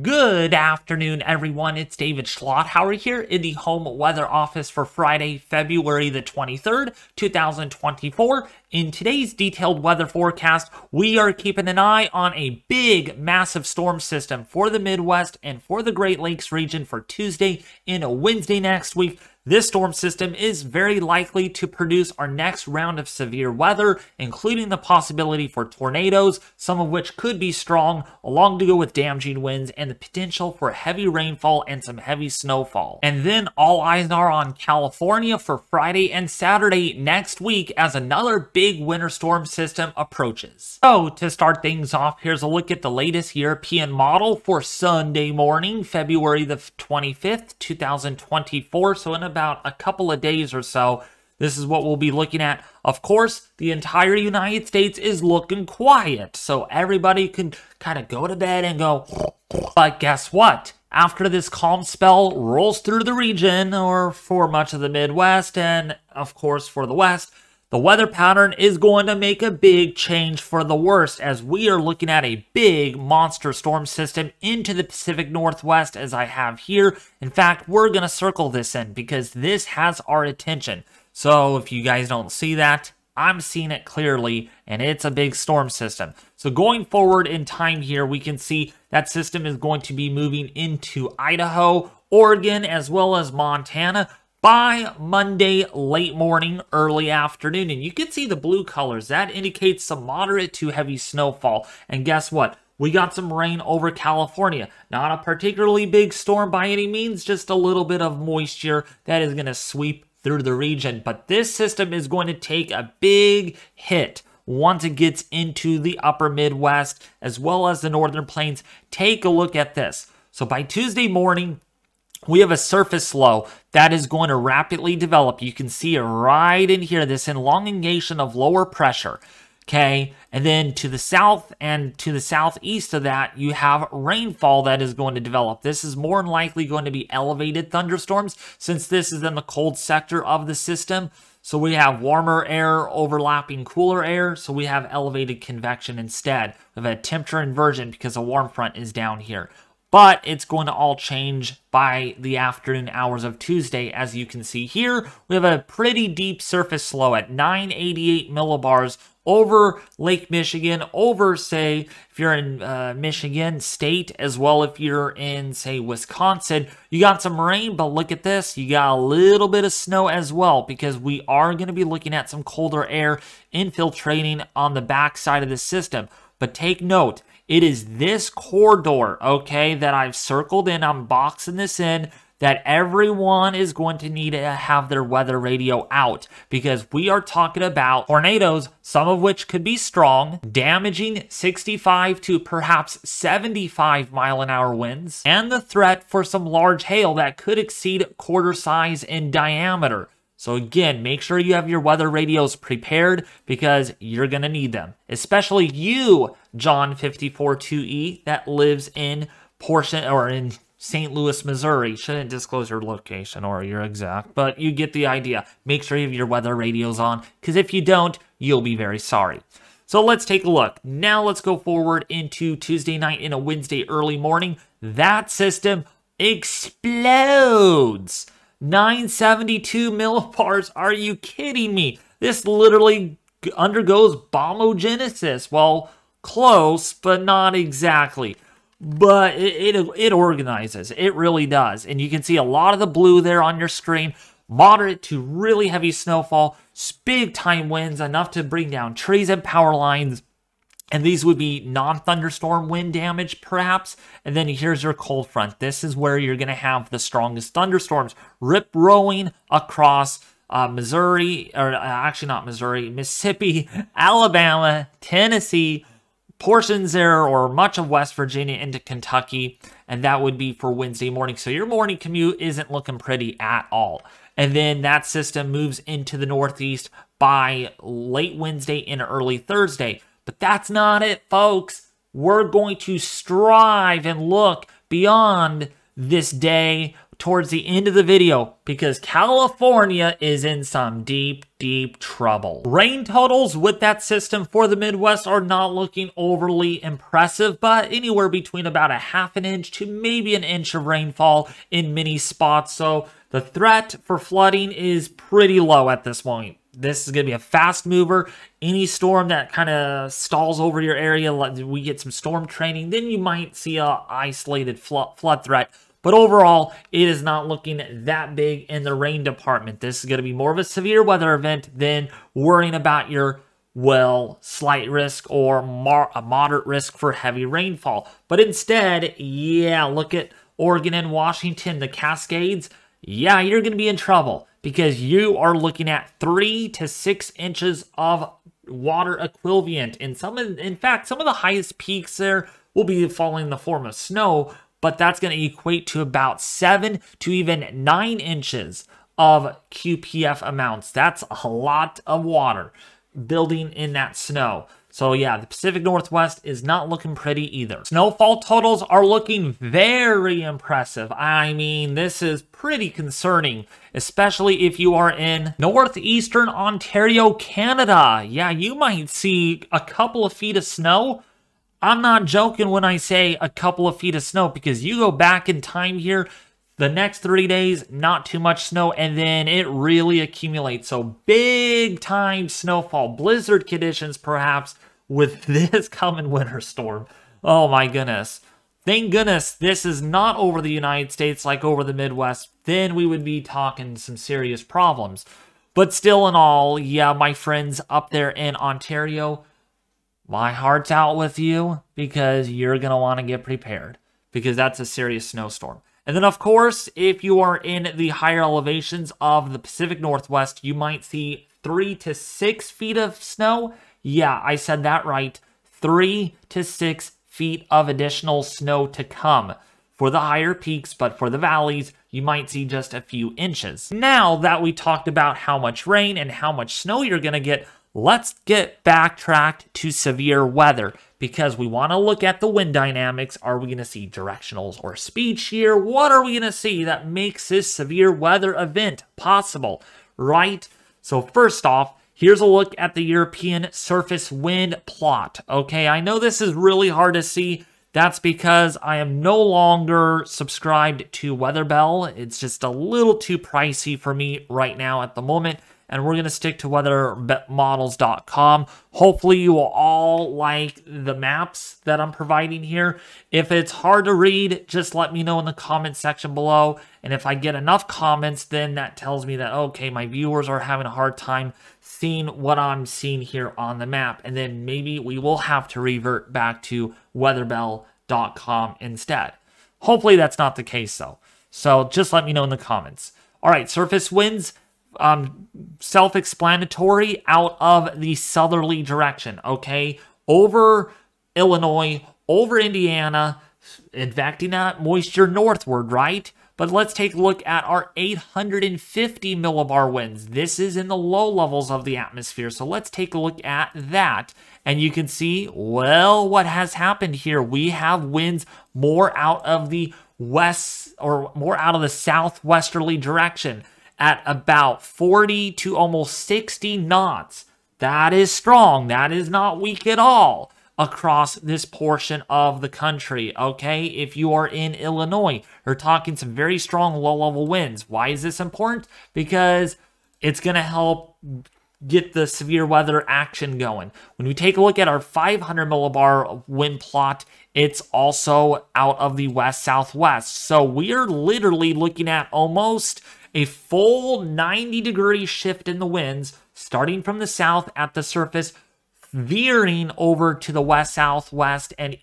Good afternoon, everyone. It's David Schlotthauer here in the home weather office for Friday, February the 23rd, 2024. In today's detailed weather forecast, we are keeping an eye on a big, massive storm system for the Midwest and for the Great Lakes region for Tuesday and Wednesday next week. This storm system is very likely to produce our next round of severe weather, including the possibility for tornadoes, some of which could be strong, along to go with damaging winds and the potential for heavy rainfall and some heavy snowfall. And then all eyes are on California for Friday and Saturday next week as another big winter storm system approaches. So to start things off, here's a look at the latest European model for Sunday morning, February the 25th, 2024. So in about a couple of days or so, this is what we'll be looking at. Of course, the entire United States is looking quiet, so everybody can kind of go to bed and go, but guess what? After this calm spell rolls through the region, or for much of the Midwest, and of course for the West, the weather pattern is going to make a big change for the worst as we are looking at a big monster storm system into the Pacific Northwest as I have here. In fact, we're going to circle this in because this has our attention. So if you guys don't see that, I'm seeing it clearly, and it's a big storm system. So going forward in time here, we can see that system is going to be moving into Idaho, Oregon, as well as Montana by Monday late morning, early afternoon. And you can see the blue colors. That indicates some moderate to heavy snowfall. And guess what? We got some rain over California. Not a particularly big storm by any means, just a little bit of moisture that is going to sweep through the region. But this system is going to take a big hit once it gets into the upper Midwest as well as the northern plains. Take a look at this. So by Tuesday morning, we have a surface low that is going to rapidly develop. You can see it right in here, this elongation of lower pressure. Okay, and then to the south and to the southeast of that, you have rainfall that is going to develop. This is more than likely going to be elevated thunderstorms since this is in the cold sector of the system. So we have warmer air overlapping cooler air, so we have elevated convection instead. We have a temperature inversion because a warm front is down here. But it's going to all change by the afternoon hours of Tuesday. As you can see here, we have a pretty deep surface low at 988 millibars over Lake Michigan, over, say, if you're in Michigan State, as well if you're in, say, Wisconsin. You got some rain, but look at this. You got a little bit of snow as well because we are going to be looking at some colder air infiltrating on the backside of the system. But take note, it is this corridor, okay, that I've circled in, I'm boxing this in, that everyone is going to need to have their weather radio out because we are talking about tornadoes, some of which could be strong, damaging 65 to perhaps 75 mile-an-hour winds, and the threat for some large hail that could exceed quarter size in diameter. So again, make sure you have your weather radios prepared because you're going to need them. Especially you, John 542E, that lives in in St. Louis, Missouri. Shouldn't disclose your location or your exact, but you get the idea. Make sure you have your weather radios on because if you don't, you'll be very sorry. So let's take a look. Now let's go forward into Tuesday night and a Wednesday early morning. That system explodes. 972 millibars. Are you kidding me? This literally undergoes bombogenesis. Well, close, but not exactly. But it organizes. It really does. And you can see a lot of the blue there on your screen. Moderate to really heavy snowfall. Big time winds, enough to bring down trees and power lines. And these would be non-thunderstorm wind damage, perhaps. And then here's your cold front. This is where you're going to have the strongest thunderstorms rip-roaring across Missouri, or actually not Missouri, Mississippi, Alabama, Tennessee, portions there, or much of West Virginia into Kentucky. And that would be for Wednesday morning. So your morning commute isn't looking pretty at all. And then that system moves into the Northeast by late Wednesday and early Thursday. But that's not it, folks. We're going to strive and look beyond this day towards the end of the video because California is in some deep, deep trouble. Rain totals with that system for the Midwest are not looking overly impressive, but anywhere between about a half an inch to maybe an inch of rainfall in many spots. So the threat for flooding is pretty low at this point. This is going to be a fast mover. Any storm that kind of stalls over your area, we get some storm training, then you might see a isolated flood threat. But overall, it is not looking that big in the rain department. This is going to be more of a severe weather event than worrying about your, well, slight risk or a moderate risk for heavy rainfall. But instead, yeah, look at Oregon and Washington, the Cascades. Yeah, you're going to be in trouble because you are looking at 3 to 6 inches of water equivalent. And in fact, some of the highest peaks there will be falling in the form of snow, but that's going to equate to about 7 to even 9 inches of QPF amounts. That's a lot of water building in that snow. So yeah, the Pacific Northwest is not looking pretty either. Snowfall totals are looking very impressive. I mean, this is pretty concerning, especially if you are in northeastern Ontario, Canada. Yeah, you might see a couple of feet of snow. I'm not joking when I say a couple of feet of snow, because you go back in time here, the next 3 days, not too much snow, and then it really accumulates. So big time snowfall, blizzard conditions perhaps with this coming winter storm. Oh my goodness. Thank goodness this is not over the United States like over the Midwest. Then we would be talking some serious problems. But still in all, yeah, my friends up there in Ontario, my heart's out with you because you're going to want to get prepared because that's a serious snowstorm. And then, of course, if you are in the higher elevations of the Pacific Northwest, you might see 3 to 6 feet of snow. Yeah, I said that right. 3 to 6 feet of additional snow to come for the higher peaks, but for the valleys, you might see just a few inches. Now that we talked about how much rain and how much snow you're going to get, let's get backtracked to severe weather because we want to look at the wind dynamics. Are we going to see directionals or speed shear? What are we going to see that makes this severe weather event possible, right? So first off, here's a look at the European surface wind plot. Okay, I know this is really hard to see. That's because I am no longer subscribed to WeatherBell. It's just a little too pricey for me right now at the moment. And we're going to stick to weathermodels.com. Hopefully you will all like the maps that I'm providing here. If it's hard to read, just let me know in the comment section below. And if I get enough comments, then that tells me that, okay, my viewers are having a hard time seeing what I'm seeing here on the map. And then maybe we will have to revert back to weatherbell.com instead. Hopefully that's not the case though. So just let me know in the comments. All right, surface winds. Self-explanatory, out of the southerly direction, okay? Over Illinois, over Indiana, advecting that moisture northward, right? But let's take a look at our 850 millibar winds. This is in the low levels of the atmosphere, so let's take a look at that. And you can see, well, what has happened here. We have winds more out of the west, or more out of the southwesterly direction, at about 40 to almost 60 knots. That is strong. That is not weak at all across this portion of the country, okay? If you are in Illinois, you're talking some very strong low-level winds. Why is this important? Because it's going to help get the severe weather action going. When we take a look at our 500 millibar wind plot, it's also out of the west-southwest. So we are literally looking at almost a full 90-degree shift in the winds, starting from the south at the surface, veering over to the west-southwest, and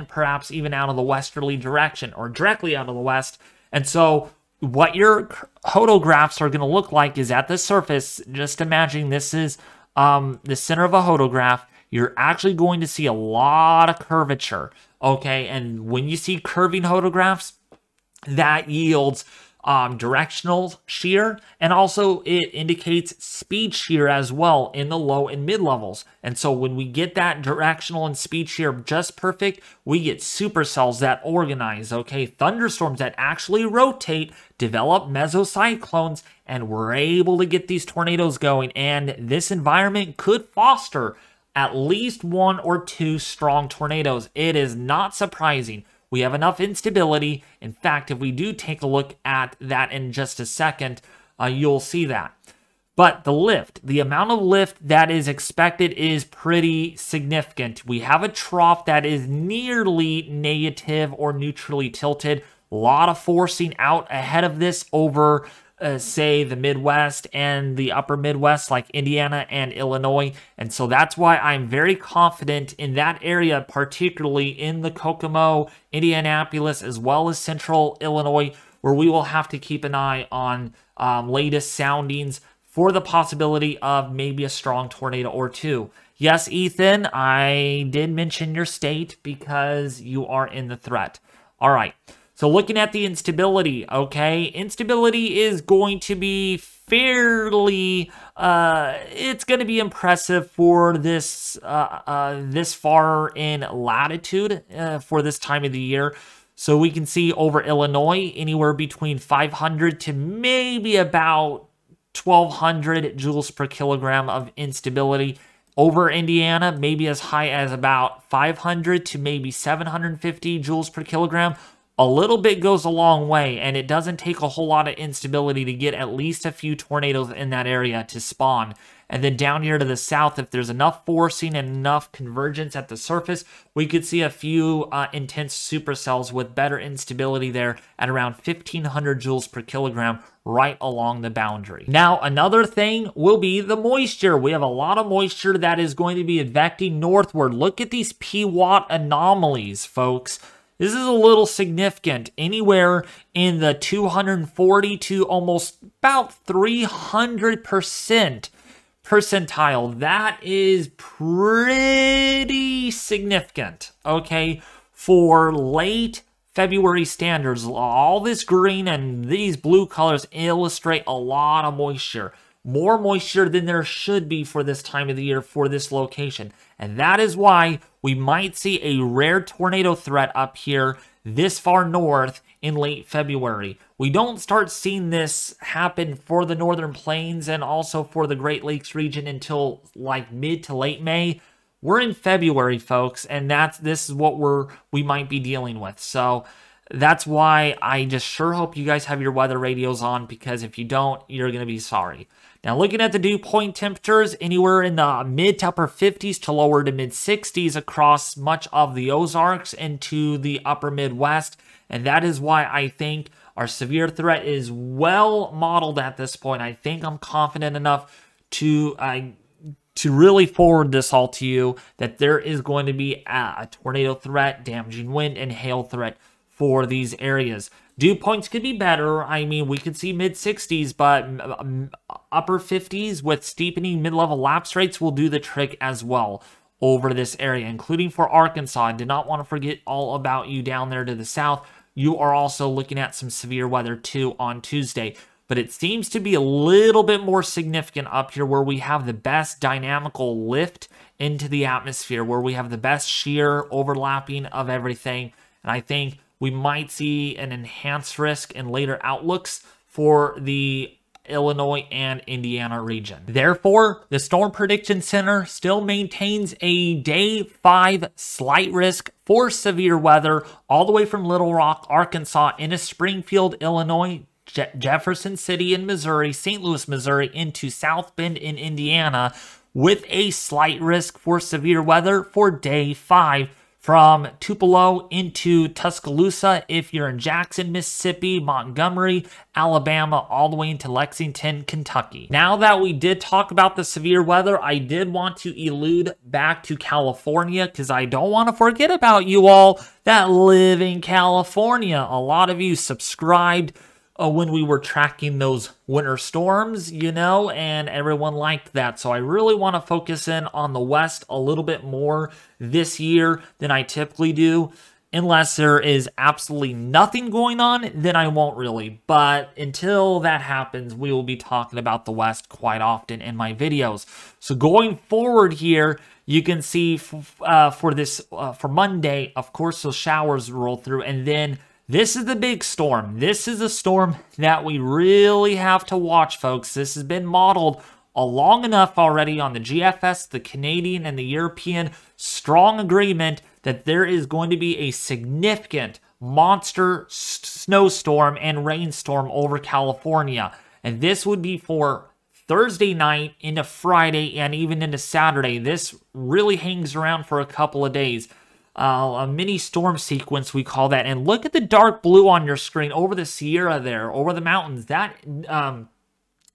perhaps even out of the westerly direction, or directly out of the west. And so what your hodographs are going to look like is at the surface, just imagine this is the center of a hodograph, you're actually going to see a lot of curvature, okay? And when you see curving hodographs, that yields directional shear, and also it indicates speed shear as well in the low and mid levels. And so when we get that directional and speed shear just perfect, we get supercells that organize, okay? Thunderstorms that actually rotate, develop mesocyclones, and we're able to get these tornadoes going. And this environment could foster at least 1 or 2 strong tornadoes. It is not surprising. We have enough instability. In fact, if we do take a look at that in just a second, you'll see that. But the lift, the amount of lift that is expected is pretty significant. We have a trough that is nearly negative or neutrally tilted. A lot of forcing out ahead of this over say the Midwest and the upper Midwest like Indiana and Illinois. And so that's why I'm very confident in that area, particularly in the Kokomo, Indianapolis, as well as central Illinois, where we will have to keep an eye on latest soundings for the possibility of maybe a strong tornado or 2. Yes, Ethan, I did mention your state because you are in the threat. All right. So looking at the instability, okay, instability is going to be fairly, it's going to be impressive for this, this far in latitude for this time of the year. So we can see over Illinois, anywhere between 500 to maybe about 1,200 joules per kilogram of instability. Over Indiana, maybe as high as about 500 to maybe 750 joules per kilogram. A little bit goes a long way, and it doesn't take a whole lot of instability to get at least a few tornadoes in that area to spawn. And then down here to the south, if there's enough forcing and enough convergence at the surface, we could see a few intense supercells with better instability there at around 1,500 joules per kilogram right along the boundary. Now, another thing will be the moisture. We have a lot of moisture that is going to be advecting northward. Look at these P-watt anomalies, folks. This is a little significant, anywhere in the 240 to almost about 300% percentile. That is pretty significant, okay, for late February standards. All this green and these blue colors illustrate a lot of moisture. More moisture than there should be for this time of the year for this location. And that is why we might see a rare tornado threat up here this far north in late February. We don't start seeing this happen for the Northern Plains and also for the Great Lakes region until like mid to late May. We're in February, folks, and this is what we might be dealing with. So that's why I just sure hope you guys have your weather radios on, because if you don't, you're going to be sorry. Now, looking at the dew point temperatures, anywhere in the mid to upper 50s to lower to mid 60s across much of the Ozarks into the upper Midwest. And that is why I think our severe threat is well modeled at this point. I think I'm confident enough to really forward this all to you that there is going to be a tornado threat, damaging wind, and hail threat for these areas. Dew points could be better. I mean, we could see mid-60s, but upper 50s with steepening mid-level lapse rates will do the trick as well over this area, including for Arkansas. I did not want to forget all about you down there to the south. You are also looking at some severe weather too on Tuesday. But it seems to be a little bit more significant up here where we have the best dynamical lift into the atmosphere, where we have the best shear overlapping of everything. And I think we might see an enhanced risk in later outlooks for the Illinois and Indiana region. Therefore, the Storm Prediction Center still maintains a day 5 slight risk for severe weather all the way from Little Rock, Arkansas, into Springfield, Illinois, Jefferson City in Missouri, St. Louis, Missouri, into South Bend in Indiana, with a slight risk for severe weather for day 5. From Tupelo into Tuscaloosa, if you're in Jackson, Mississippi, Montgomery, Alabama, all the way into Lexington, Kentucky. Now that we did talk about the severe weather, I did want to elude back to California, because I don't want to forget about you all that live in California. A lot of you subscribed when we were tracking those winter storms, you know, and everyone liked that. So I really want to focus in on the West a little bit more this year than I typically do. Unless there is absolutely nothing going on, then I won't really. But until that happens, we will be talking about the West quite often in my videos. So going forward here, you can see for Monday, of course, those showers roll through. And then this is the big storm. This is a storm that we really have to watch, folks. This has been modeled long enough already on the GFS, the Canadian, and the European strong agreement that there is going to be a significant monster snowstorm and rainstorm over California. And this would be for Thursday night into Friday and even into Saturday. This really hangs around for a couple of days. A mini storm sequence, we call that. And look at the dark blue on your screen over the Sierra there, over the mountains. That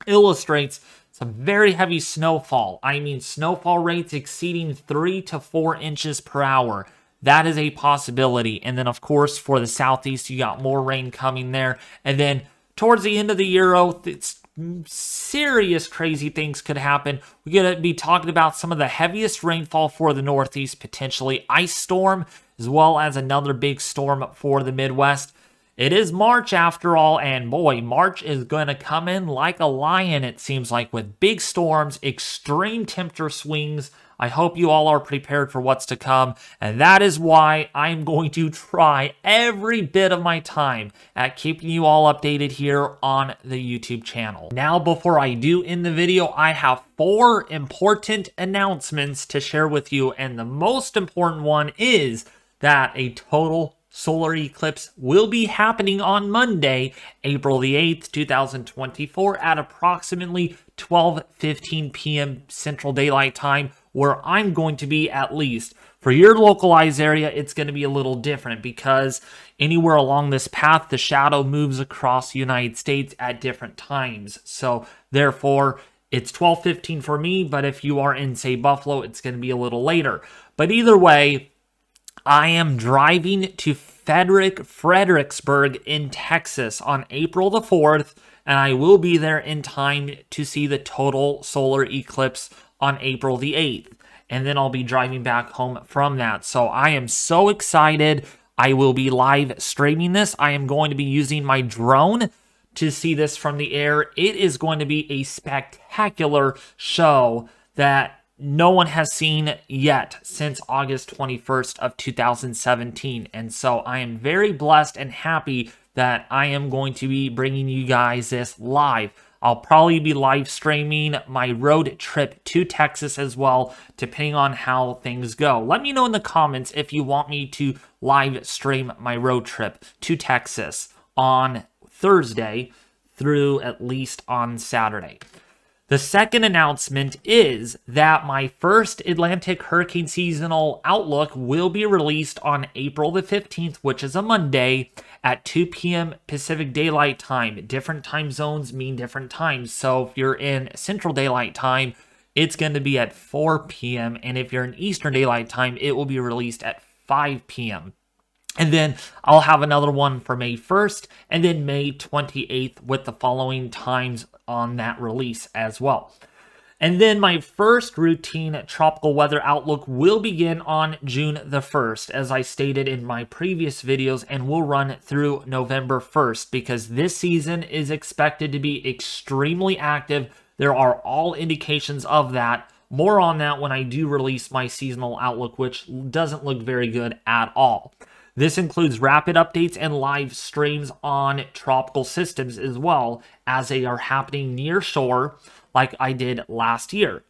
illustrates some very heavy snowfall. I mean, snowfall rates exceeding 3 to 4 inches per hour. That is a possibility. And then, of course, for the southeast, you got more rain coming there. And then towards the end of the Euro, it's serious crazy things could happen. We're going to be talking about some of the heaviest rainfall for the Northeast, potentially ice storm, as well as another big storm for the Midwest. It is March after all, and boy, March is going to come in like a lion, it seems like, with big storms, extreme temperature swings. I hope you all are prepared for what's to come, and that is why I'm going to try every bit of my time at keeping you all updated here on the YouTube channel. Now, before I do end the video, I have 4 important announcements to share with you, and the most important one is that a total solar eclipse will be happening on Monday, April the 8th, 2024 at approximately 12:15 p.m. Central Daylight Time, where I'm going to be at least. For your localized area, it's going to be a little different because anywhere along this path, the shadow moves across the United States at different times. So therefore, it's 12:15 for me, but if you are in, say, Buffalo, it's going to be a little later. But either way, I am driving to Fredericksburg in Texas on April the 4th, and I will be there in time to see the total solar eclipse on April the 8th. And then I'll be driving back home from that. So I am so excited. I will be live streaming this. I am going to be using my drone to see this from the air. It is going to be a spectacular show that no one has seen yet since August 21st of 2017. And so I am very blessed and happy that I am going to be bringing you guys this live. I'll probably be live streaming my road trip to Texas as well, depending on how things go. Let me know in the comments if you want me to live stream my road trip to Texas on Thursday through at least on Saturday. The second announcement is that my first Atlantic hurricane seasonal outlook will be released on April the 15th, which is a Monday at 2 p.m. Pacific Daylight Time. Different time zones mean different times. So if you're in Central Daylight Time, it's going to be at 4 p.m. And if you're in Eastern Daylight Time, it will be released at 5 p.m. And then I'll have another one for May 1st and then May 28th with the following times on that release as well. And then my first routine tropical weather outlook will begin on June the 1st, as I stated in my previous videos, and will run through November 1st because this season is expected to be extremely active. There are all indications of that. More on that when I do release my seasonal outlook, which doesn't look very good at all. This includes rapid updates and live streams on tropical systems as well as they are happening near shore like I did last year.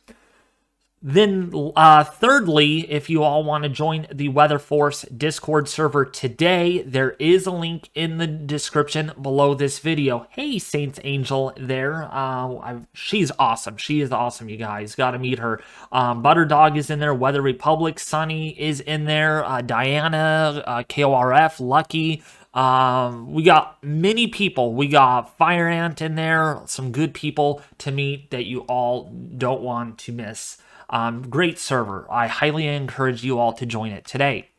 Then thirdly, if you all want to join the Weather Force Discord server today, there is a link in the description below this video. Hey, Saints Angel there. She's awesome. She is awesome, you guys. Got to meet her. Butterdog is in there. Weather Republic. Sunny is in there. Diana, KORF, Lucky. We got many people. We got Fire Ant in there. Some good people to meet that you all don't want to miss. Great server. I highly encourage you all to join it today.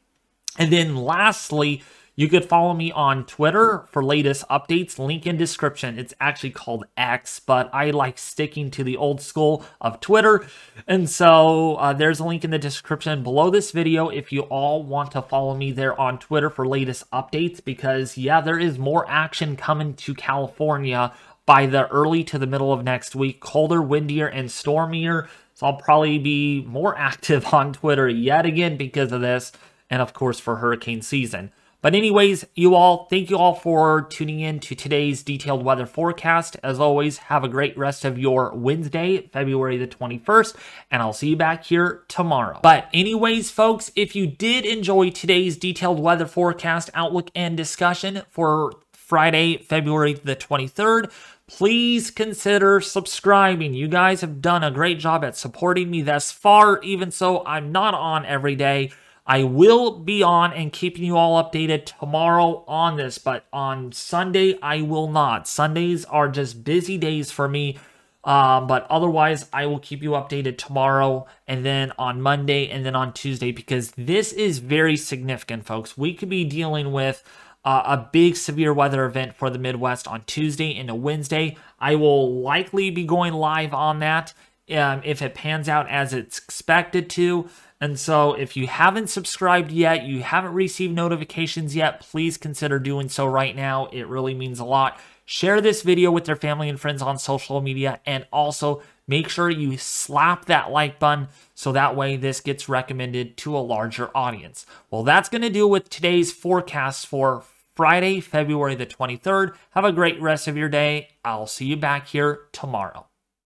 And then lastly, You could follow me on Twitter for latest updates, link in description. It's actually called X, but I like sticking to the old school of Twitter. And so there's a link in the description below this video if you all want to follow me there on Twitter for latest updates, because yeah, there is more action coming to California by the early to the middle of next week. Colder, windier, and stormier. So I'll probably be more active on Twitter yet again because of this, and of course for hurricane season. But anyways, thank you all for tuning in to today's detailed weather forecast. As always, have a great rest of your Wednesday, February the 21st, and I'll see you back here tomorrow. But anyways, folks, if you did enjoy today's detailed weather forecast, outlook, and discussion for Friday, February the 23rd, please consider subscribing. You guys have done a great job at supporting me thus far. Even so, I'm not on every day. I will be on and keeping you all updated tomorrow on this, but on Sunday, I will not. Sundays are just busy days for me, but otherwise, I will keep you updated tomorrow, and then on Monday, and then on Tuesday, because this is very significant, folks. We could be dealing with a big severe weather event for the Midwest on Tuesday into Wednesday. I will likely be going live on that if it pans out as it's expected to. And so if you haven't subscribed yet, you haven't received notifications yet, please consider doing so right now. It really means a lot. Share this video with your family and friends on social media, and also make sure you slap that like button so that way this gets recommended to a larger audience. Well, that's going to do it with today's forecast for Friday, February the 23rd. Have a great rest of your day. I'll see you back here tomorrow.